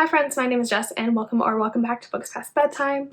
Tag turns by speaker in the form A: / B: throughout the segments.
A: Hi friends, my name is Jess and welcome back to Books Past Bedtime.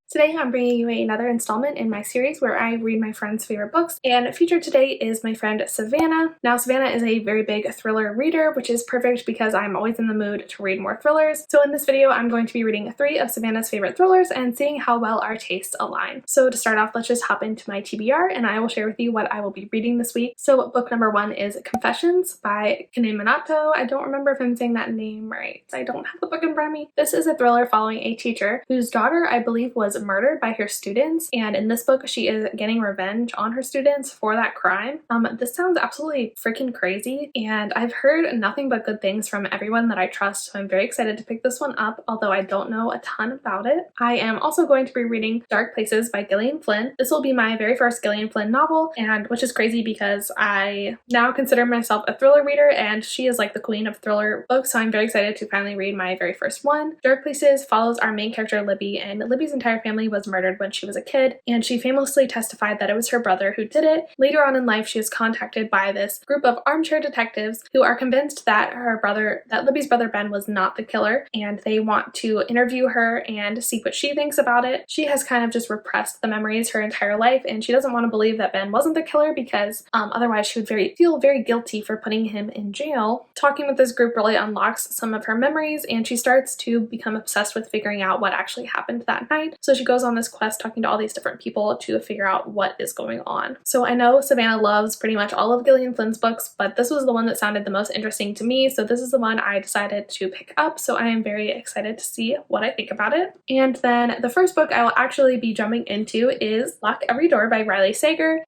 A: Today I'm bringing you another installment in my series where I read my friends' favorite books, and featured today is my friend Savannah. Now Savannah is a very big thriller reader, which is perfect because I'm always in the mood to read more thrillers. So in this video I'm going to be reading 3 of Savannah's favorite thrillers and seeing how well our tastes align. So to start off, let's just hop into my TBR and I will share with you what I will be reading this week. So book number 1 is Confessions by 𝗕𝗏. I don't remember if I'm saying that name right. I don't have the book in front of me. This is a thriller following a teacher whose daughter, I believe, was murdered by her students, and in this book she is getting revenge on her students for that crime. This sounds absolutely freaking crazy, and I've heard nothing but good things from everyone that I trust, so I'm very excited to pick this one up, although I don't know a ton about it. I am also going to be reading Dark Places by Gillian Flynn. This will be my very first Gillian Flynn novel, and which is crazy because I now consider myself a thriller reader and she is like the queen of thriller books, so I'm very excited to finally read my very first one. Dark Places follows our main character Libby, and Libby's entire family was murdered when she was a kid, and she famously testified that it was her brother who did it. Later on in life, she is contacted by this group of armchair detectives who are convinced that Libby's brother Ben was not the killer, and they want to interview her and see what she thinks about it. She has kind of just repressed the memories her entire life, and she doesn't want to believe that Ben wasn't the killer because otherwise she would feel very guilty for putting him in jail. Talking with this group really unlocks some of her memories, and she starts to become obsessed with figuring out what actually happened that night. So she goes on this quest talking to all these different people to figure out what is going on. So I know Savannah loves pretty much all of Gillian Flynn's books, but this was the one that sounded the most interesting to me, so this is the one I decided to pick up, so I am very excited to see what I think about it. And then the first book I will actually be jumping into is Lock Every Door by Riley Sager.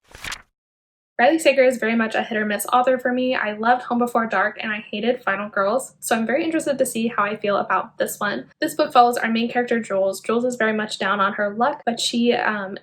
A: Riley Sager is very much a hit or miss author for me. I loved Home Before Dark and I hated Final Girls, so I'm very interested to see how I feel about this one. This book follows our main character Jules. Jules is very much down on her luck, but she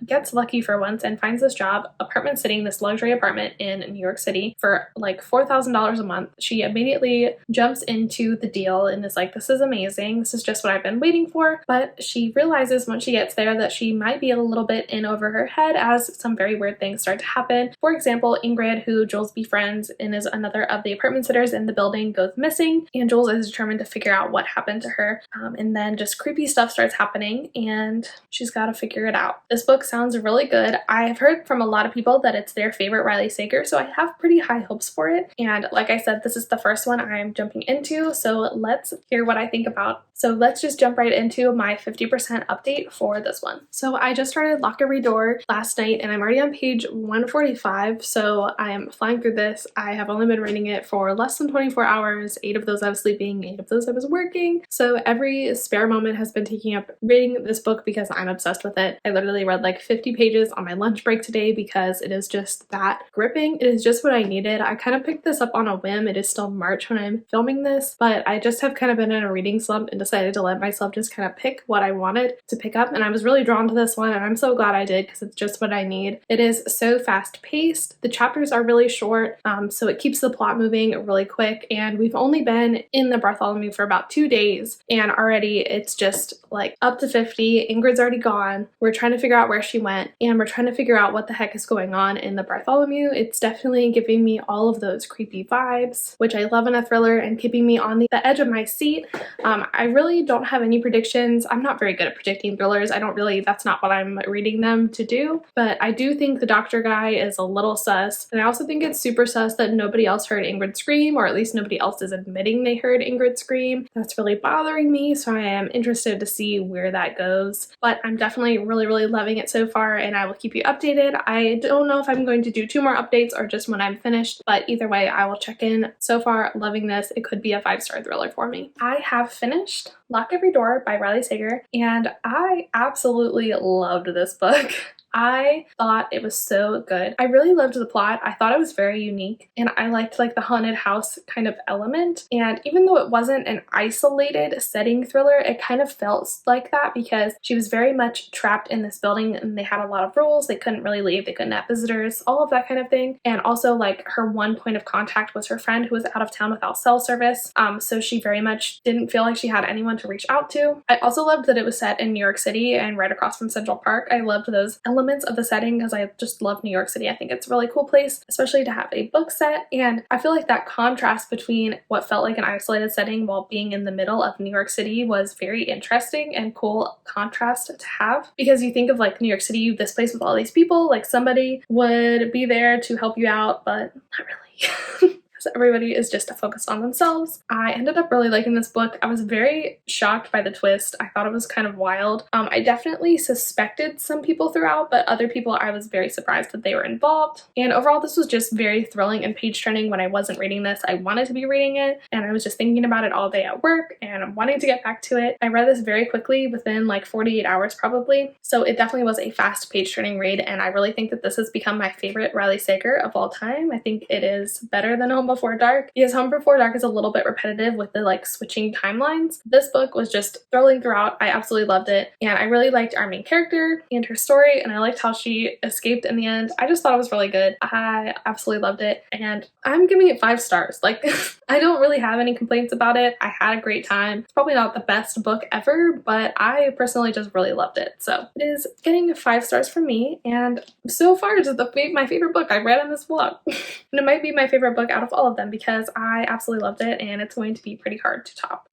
A: gets lucky for once and finds this job apartment sitting this luxury apartment in New York City for like $4,000 a month. She immediately jumps into the deal and is like, this is amazing, this is just what I've been waiting for, but she realizes once she gets there that she might be a little bit in over her head as some very weird things start to happen. For example, Ingrid, who Jules befriends and is another of the apartment sitters in the building, goes missing, and Jules is determined to figure out what happened to her. And then just creepy stuff starts happening and she's got to figure it out. This book sounds really good. I've heard from a lot of people that it's their favorite Riley Sager, so I have pretty high hopes for it. And like I said, this is the first one I'm jumping into, so let's hear what I think about. So let's just jump right into my 50% update for this one. So I just started Lock Every Door last night and I'm already on page 145, so I am flying through this. I have only been reading it for less than 24 hours, 8 of those I was sleeping, 8 of those I was working. So every spare moment has been taking up reading this book because I'm obsessed with it. I literally read like 50 pages on my lunch break today because it is just that gripping. It is just what I needed. I kind of picked this up on a whim. It is still March when I'm filming this, but I just have kind of been in a reading slump and decided to let myself just kind of pick what I wanted to pick up, and I was really drawn to this one and I'm so glad I did because it's just what I need. It is so fast paced. The chapters are really short, so it keeps the plot moving really quick, and we've only been in the Bartholomew for about 2 days and already it's just like up to 50. Ingrid's already gone. We're trying to figure out where she went and we're trying to figure out what the heck is going on in the Bartholomew. It's definitely giving me all of those creepy vibes, which I love in a thriller, and keeping me on the edge of my seat. I really don't have any predictions. I'm not very good at predicting thrillers. That's not what I'm reading them to do, but I do think the doctor guy is a little sus, and I also think it's super sus that nobody else heard Ingrid scream, or at least nobody else is admitting they heard Ingrid scream. That's really bothering me, so I am interested to see where that goes, but I'm definitely really loving it so far and I will keep you updated. I don't know if I'm going to do 2 more updates or just when I'm finished, but either way I will check in. So far, loving this. It could be a 5-star thriller for me. I have finished Lock Every Door by Riley Sager and I absolutely loved this book. I thought it was so good. I really loved the plot. I thought it was very unique and I liked like the haunted house kind of element, and even though it wasn't an isolated setting thriller, it kind of felt like that because she was very much trapped in this building and they had a lot of rules. They couldn't really leave, they couldn't have visitors, all of that kind of thing. And also like her one point of contact was her friend who was out of town without cell service, so she very much didn't feel like she had anyone to reach out to. I also loved that it was set in New York City and right across from Central Park. I loved those elements elements of the setting because I just love New York City. I think it's a really cool place, especially to have a book set, and I feel like that contrast between what felt like an isolated setting while being in the middle of New York City was very interesting and cool contrast to have, because you think of like New York City, this place with all these people, like somebody would be there to help you out, but not really. Everybody is just focused on themselves. I ended up really liking this book. I was very shocked by the twist. I thought it was kind of wild. I definitely suspected some people throughout, but other people I was very surprised that they were involved. And overall, this was just very thrilling and page turning. When I wasn't reading this, I wanted to be reading it, and I was just thinking about it all day at work and wanting to get back to it. I read this very quickly, within like 48 hours probably, so it definitely was a fast page turning read, and I really think that this has become my favorite Riley Sager of all time. I think it is better than Home Before Dark, because Home Before Dark is a little bit repetitive with the like switching timelines. This book was just thrilling throughout. I absolutely loved it, and I really liked our main character and her story, and I liked how she escaped in the end. I just thought it was really good. I absolutely loved it, and I'm giving it 5 stars. Like, I don't really have any complaints about it. I had a great time. It's probably not the best book ever, but I personally just really loved it. So it is getting 5 stars from me, and so far it's my favorite book I've read in this vlog. And it might be my favorite book out of all of them because I absolutely loved it, and it's going to be pretty hard to top.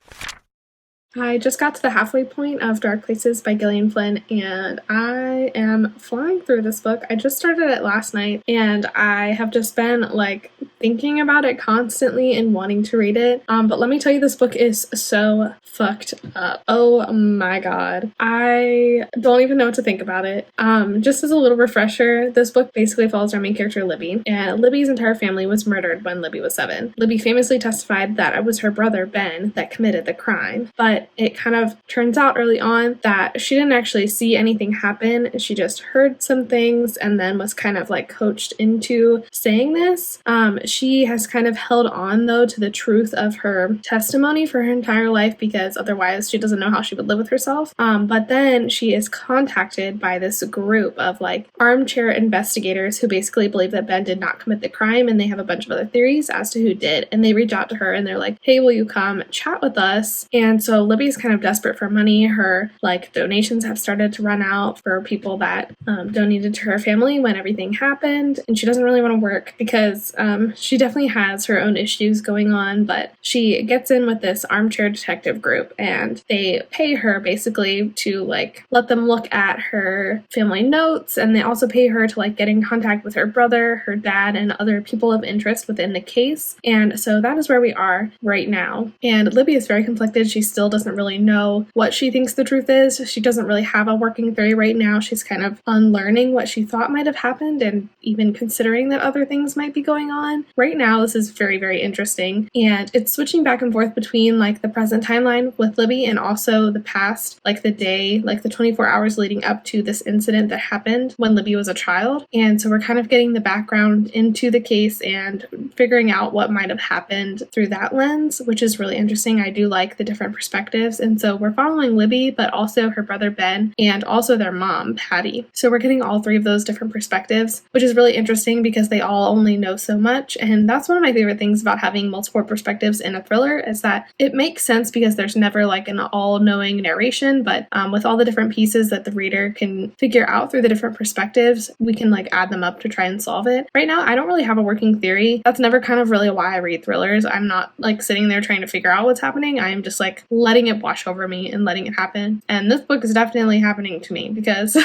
A: I just got to the halfway point of Dark Places by Gillian Flynn, and I am flying through this book. I just started it last night, and I have just been like thinking about it constantly and wanting to read it. But let me tell you, this book is so fucked up. Oh my god. I don't even know what to think about it. Just as a little refresher, this book basically follows our main character Libby, and Libby's entire family was murdered when Libby was 7. Libby famously testified that it was her brother Ben that committed the crime, but it kind of turns out early on that she didn't actually see anything happen. She just heard some things and then was kind of like coached into saying this. She has kind of held on though to the truth of her testimony for her entire life, because otherwise she doesn't know how she would live with herself. But then she is contacted by this group of like armchair investigators who basically believe that Ben did not commit the crime, and they have a bunch of other theories as to who did. And they reach out to her and they're like, hey, will you come chat with us? And so Libby's kind of desperate for money. Her like donations have started to run out for people that donated to her family when everything happened, and she doesn't really want to work because she definitely has her own issues going on. But she gets in with this armchair detective group, and they pay her basically to like let them look at her family notes, and they also pay her to like get in contact with her brother, her dad, and other people of interest within the case. And so that is where we are right now, and Libby is very conflicted. She still doesn't really know what she thinks the truth is. She doesn't really have a working theory right now. She's kind of unlearning what she thought might have happened, and even considering that other things might be going on. Right now, this is very, very interesting, and it's switching back and forth between like the present timeline with Libby and also the past, like the day, like the 24 hours leading up to this incident that happened when Libby was a child. And so we're kind of getting the background into the case and figuring out what might have happened through that lens, which is really interesting. I do like the different perspectives. And so we're following Libby, but also her brother Ben, and also their mom, Patty. So we're getting all 3 of those different perspectives, which is really interesting because they all only know so much. And that's one of my favorite things about having multiple perspectives in a thriller, is that it makes sense because there's never like an all-knowing narration, but with all the different pieces that the reader can figure out through the different perspectives, we can like add them up to try and solve it. Right now, I don't really have a working theory. That's never kind of really why I read thrillers. I'm not like sitting there trying to figure out what's happening. I am just like letting it wash over me and letting it happen. And this book is definitely happening to me because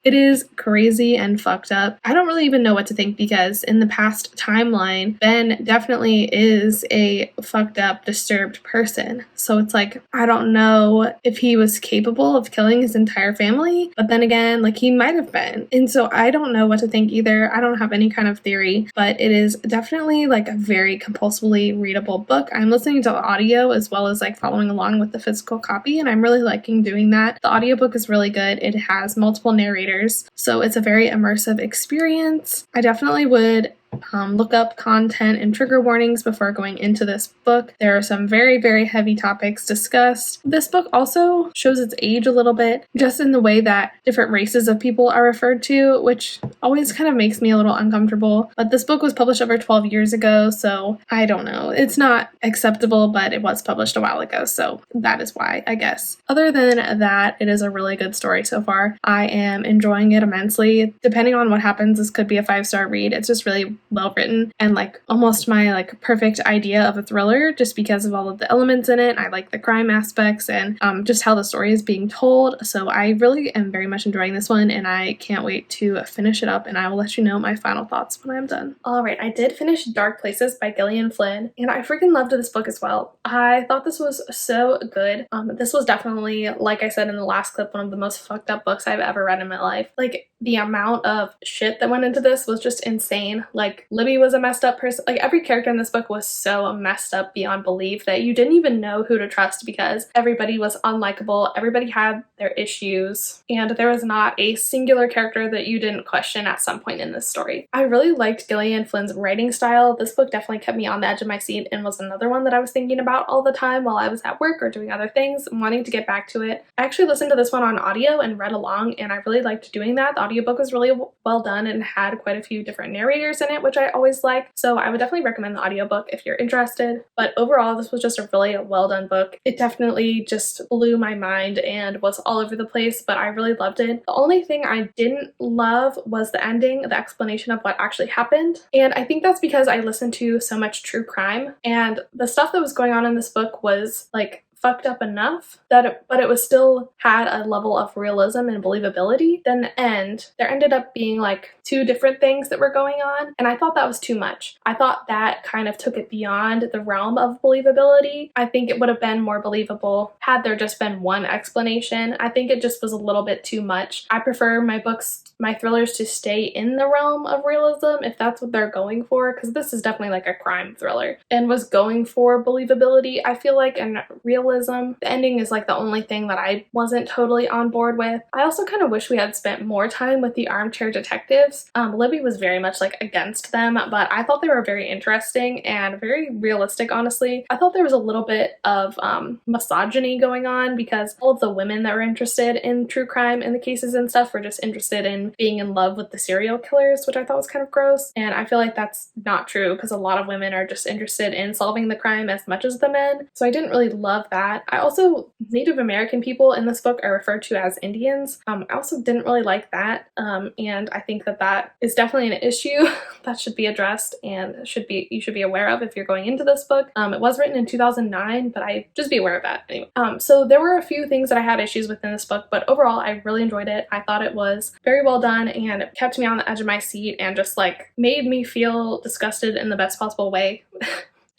A: it is crazy and fucked up. I don't really even know what to think, because in the past timeline, Ben definitely is a fucked up, disturbed person. So it's like, I don't know if he was capable of killing his entire family, but then again, like he might have been. And so I don't know what to think either. I don't have any kind of theory, but it is definitely like a very compulsively readable book. I'm listening to the audio as well as like following along with the physical copy, and I'm really liking doing that. The audiobook is really good. It has multiple narrators, so it's a very immersive experience. I definitely would look up content and trigger warnings before going into this book. There are some very, very heavy topics discussed. This book also shows its age a little bit, just in the way that different races of people are referred to, which always kind of makes me a little uncomfortable. But this book was published over 12 years ago, so I don't know. It's not acceptable, but it was published a while ago, so that is why, I guess. Other than that, it is a really good story so far. I am enjoying it immensely. Depending on what happens, this could be a 5-star read. It's just really well written and like almost my like perfect idea of a thriller, just because of all of the elements in it. I like the crime aspects and just how the story is being told. So I really am very much enjoying this one, and I can't wait to finish it up, and I will let you know my final thoughts when I'm done. Alright, I did finish Dark Places by Gillian Flynn, and I freaking loved this book as well. I thought this was so good. This was definitely, like I said in the last clip, one of the most fucked up books I've ever read in my life. Like, the amount of shit that went into this was just insane. Like, Libby was a messed up person. Like, every character in this book was so messed up beyond belief that you didn't even know who to trust, because everybody was unlikable, everybody had their issues, and there was not a singular character that you didn't question at some point in this story. I really liked Gillian Flynn's writing style. This book definitely kept me on the edge of my seat and was another one that I was thinking about all the time while I was at work or doing other things, wanting to get back to it. I actually listened to this one on audio and read along, and I really liked doing that. The audiobook was really well done and had quite a few different narrators in it, which I always like, so I would definitely recommend the audiobook if you're interested. But overall, this was just a really well done book. It definitely just blew my mind and was all over the place, but I really loved it. The only thing I didn't love was the ending, the explanation of what actually happened, and I think that's because I listened to so much true crime, and the stuff that was going on in this book was like fucked up enough that but it was still had a level of realism and believability. Then the end, there ended up being like 2 different things that were going on, and I thought that was too much. I thought that kind of took it beyond the realm of believability. I think it would have been more believable had there just been one explanation. I think it just was a little bit too much. I prefer my books, my thrillers, to stay in the realm of realism if that's what they're going for, because this is definitely like a crime thriller and was going for believability. I feel like in realism, the ending is like the only thing that I wasn't totally on board with. I also kind of wish we had spent more time with the armchair detectives. Libby was very much like against them, but I thought they were very interesting and very realistic, honestly. I thought there was a little bit of misogyny going on, because all of the women that were interested in true crime and the cases and stuff were just interested in being in love with the serial killers, which I thought was kind of gross. And I feel like that's not true, because a lot of women are just interested in solving the crime as much as the men. So I didn't really love that. I also, Native American people in this book are referred to as Indians. I also didn't really like that, and I think that that is definitely an issue that should be addressed and you should be aware of if you're going into this book. It was written in 2009, but just be aware of that anyway. So there were a few things that I had issues with in this book, but overall I really enjoyed it. I thought it was very well done, and it kept me on the edge of my seat and just like made me feel disgusted in the best possible way.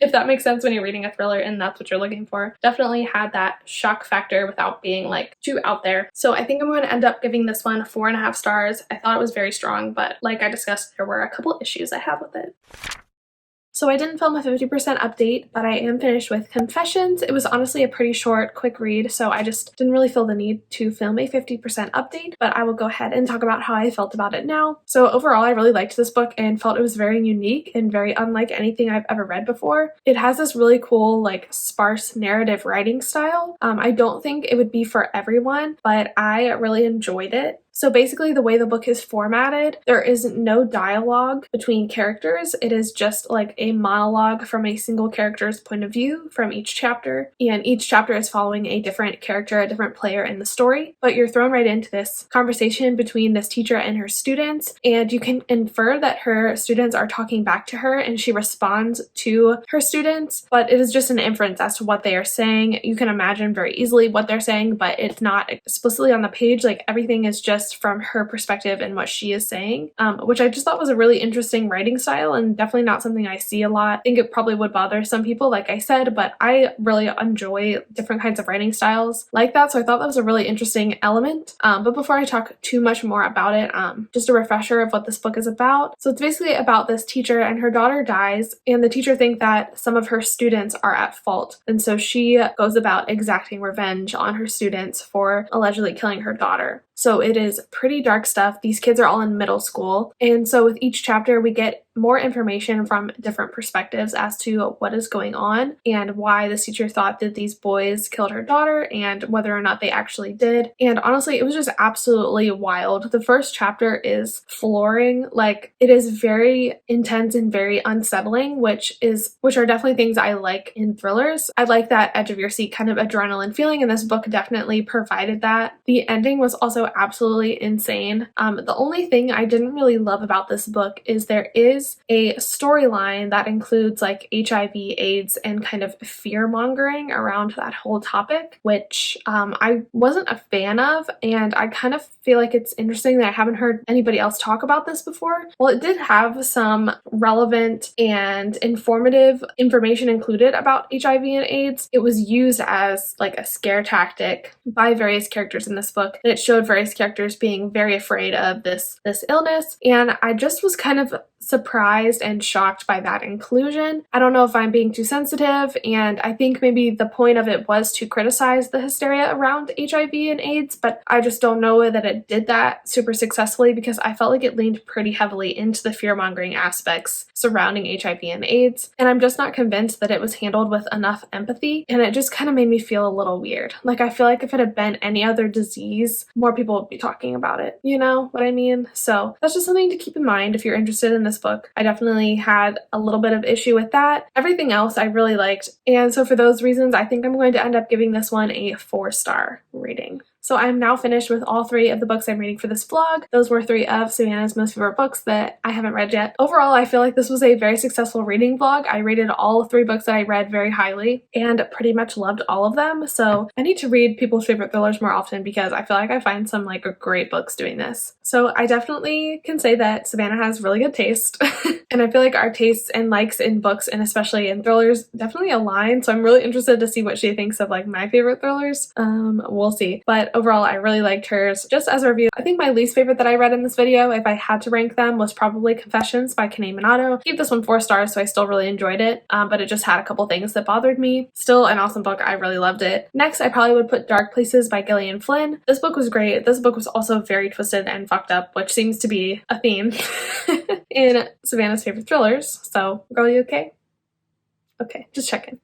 A: If that makes sense when you're reading a thriller and that's what you're looking for. Definitely had that shock factor without being like too out there. So I think I'm going to end up giving this one 4.5 stars. I thought it was very strong, but like I discussed, there were a couple issues I have with it. So I didn't film a 50% update, but I am finished with Confessions. It was honestly a pretty short, quick read, so I just didn't really feel the need to film a 50% update, but I will go ahead and talk about how I felt about it now. So overall, I really liked this book and felt it was very unique and very unlike anything I've ever read before. It has this really cool, like, sparse narrative writing style. I don't think it would be for everyone, but I really enjoyed it. So basically the way the book is formatted, there is no dialogue between characters. It is just like a monologue from a single character's point of view from each chapter, and each chapter is following a different character, a different player in the story, but you're thrown right into this conversation between this teacher and her students, and you can infer that her students are talking back to her and she responds to her students, but it is just an inference as to what they are saying. You can imagine very easily what they're saying, but it's not explicitly on the page. Like, everything is just from her perspective and what she is saying, which I just thought was a really interesting writing style and definitely not something I see a lot. I think it probably would bother some people, like I said, but I really enjoy different kinds of writing styles like that, so I thought that was a really interesting element. But before I talk too much more about it, just a refresher of what this book is about. So it's basically about this teacher, and her daughter dies, and the teacher thinks that some of her students are at fault, and so she goes about exacting revenge on her students for allegedly killing her daughter. So it is pretty dark stuff. These kids are all in middle school, and so with each chapter we get more information from different perspectives as to what is going on and why this teacher thought that these boys killed her daughter and whether or not they actually did. And honestly, it was just absolutely wild. The first chapter is flooring. Like, it is very intense and very unsettling, which are definitely things I like in thrillers. I like that edge of your seat kind of adrenaline feeling, and this book definitely provided that. The ending was also absolutely insane. The only thing I didn't really love about this book is there is a storyline that includes like HIV, AIDS, and kind of fear-mongering around that whole topic, which I wasn't a fan of, and I kind of feel like it's interesting that I haven't heard anybody else talk about this before. Well, it did have some relevant and informative information included about HIV and AIDS. It was used as like a scare tactic by various characters in this book, and it showed various characters being very afraid of this illness, and I just was kind of surprised and shocked by that inclusion. I don't know if I'm being too sensitive, and I think maybe the point of it was to criticize the hysteria around HIV and AIDS, but I just don't know that it did that super successfully because I felt like it leaned pretty heavily into the fear-mongering aspects surrounding HIV and AIDS, and I'm just not convinced that it was handled with enough empathy, and it just kind of made me feel a little weird. Like, I feel like if it had been any other disease, more people would be talking about it. You know what I mean? So that's just something to keep in mind if you're interested in this book. I definitely had a little bit of issue with that. Everything else I really liked, and so for those reasons, I think I'm going to end up giving this one a 4-star rating. So I'm now finished with all 3 of the books I'm reading for this vlog. Those were 3 of Savannah's most favorite books that I haven't read yet. Overall, I feel like this was a very successful reading vlog. I rated all 3 books that I read very highly and pretty much loved all of them. So I need to read people's favorite thrillers more often because I feel like I find some like great books doing this. So I definitely can say that Savannah has really good taste. And I feel like our tastes and likes in books, and especially in thrillers, definitely align. So I'm really interested to see what she thinks of like my favorite thrillers. We'll see. But overall, I really liked hers. Just as a review, I think my least favorite that I read in this video, if I had to rank them, was probably Confessions by Kane Minato. I gave this one 4 stars, so I still really enjoyed it, but it just had a couple things that bothered me. Still an awesome book. I really loved it. Next, I probably would put Dark Places by Gillian Flynn. This book was great. This book was also very twisted and fucked up, which seems to be a theme in Savannah's favorite thrillers. So, girl, you okay? Okay, just checking.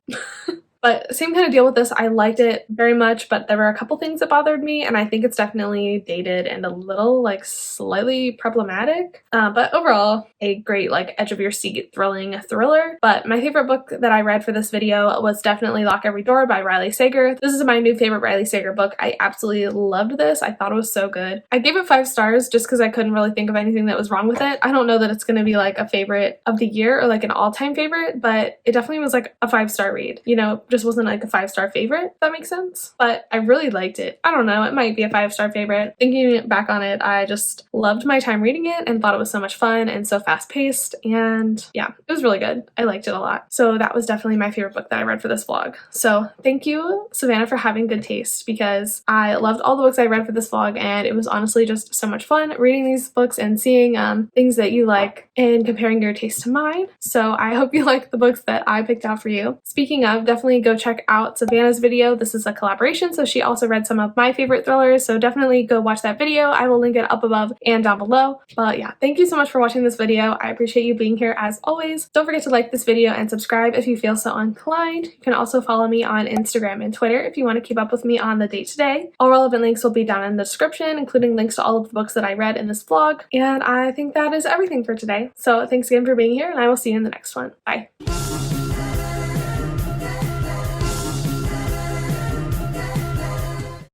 A: But same kind of deal with this. I liked it very much, but there were a couple things that bothered me, and I think it's definitely dated and a little like slightly problematic. But overall, a great like edge of your seat thrilling thriller. But my favorite book that I read for this video was definitely Lock Every Door by Riley Sager. This is my new favorite Riley Sager book. I absolutely loved this. I thought it was so good. I gave it 5 stars just because I couldn't really think of anything that was wrong with it. I don't know that it's going to be like a favorite of the year or like an all-time favorite, but it definitely was like a 5-star read. You know, just wasn't like a 5-star favorite, if that makes sense. But I really liked it. I don't know, it might be a 5-star favorite. Thinking back on it, I just loved my time reading it and thought it was so much fun and so fast-paced, and yeah, it was really good. I liked it a lot. So that was definitely my favorite book that I read for this vlog. So thank you, Savannah, for having good taste, because I loved all the books I read for this vlog, and it was honestly just so much fun reading these books and seeing things that you like and comparing your taste to mine. So I hope you like the books that I picked out for you. Speaking of, definitely go check out Savannah's video. This is a collaboration, so she also read some of my favorite thrillers, so definitely go watch that video. I will link it up above and down below. But yeah, thank you so much for watching this video. I appreciate you being here as always. Don't forget to like this video and subscribe if you feel so inclined. You can also follow me on Instagram and Twitter if you want to keep up with me on the day-to-day. All relevant links will be down in the description, including links to all of the books that I read in this vlog. And I think that is everything for today. So thanks again for being here, and I will see you in the next one. Bye.